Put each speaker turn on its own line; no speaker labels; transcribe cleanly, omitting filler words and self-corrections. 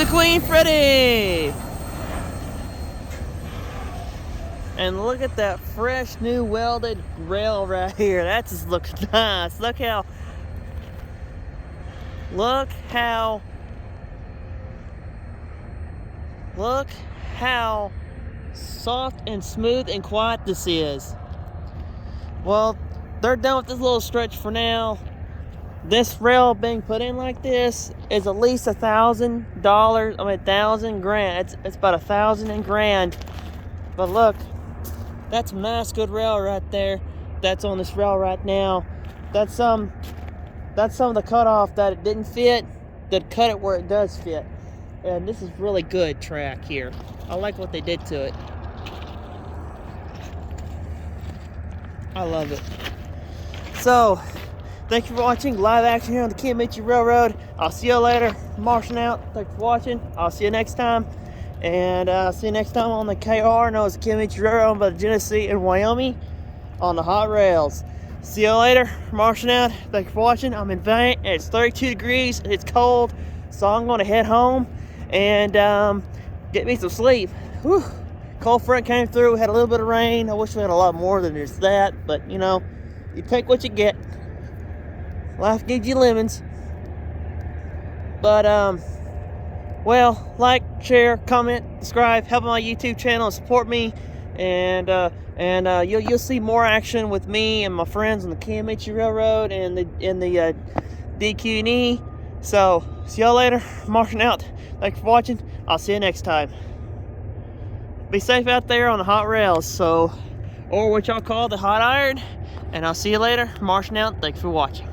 Queen Freddie! And look at that fresh new welded rail right here. That just looks nice. Look how soft and smooth and quiet this is. Well, they're done with this little stretch for now. This rail being put in like this is at least $1,000. I mean, $1,000 grand. It's about $1,000 grand. But look, that's mass good rail right there. That's on this rail right now. That's some of the cutoff that it didn't fit, that cut it where it does fit. And this is really good track here. I like what they did to it. I love it. So, thank you for watching live action here on the Kiamichi Railroad. I'll see you later. Marshing out. Thanks for watching. I'll see you next time. And see you next time on the KRR, known as the Kiamichi Railroad, owned by the Genesee in Wyoming, on the hot rails. See you later. Marshing out. Thank you for watching. I'm in Valiant. It's 32 degrees. It's cold. So I'm going to head home and get me some sleep. Whew. Cold front came through. We had a little bit of rain. I wish we had a lot more than just that. But, you know, you take what you get. Life gives you lemons. But, well, like, share, comment, subscribe, help my YouTube channel and support me. And you'll see more action with me and my friends on the Kiamichi Railroad and the DQ&E. So, see y'all later. Marching out. Thanks for watching. I'll see you next time. Be safe out there on the hot rails, or what y'all call the hot iron. And I'll see you later. Marching out. Thanks for watching.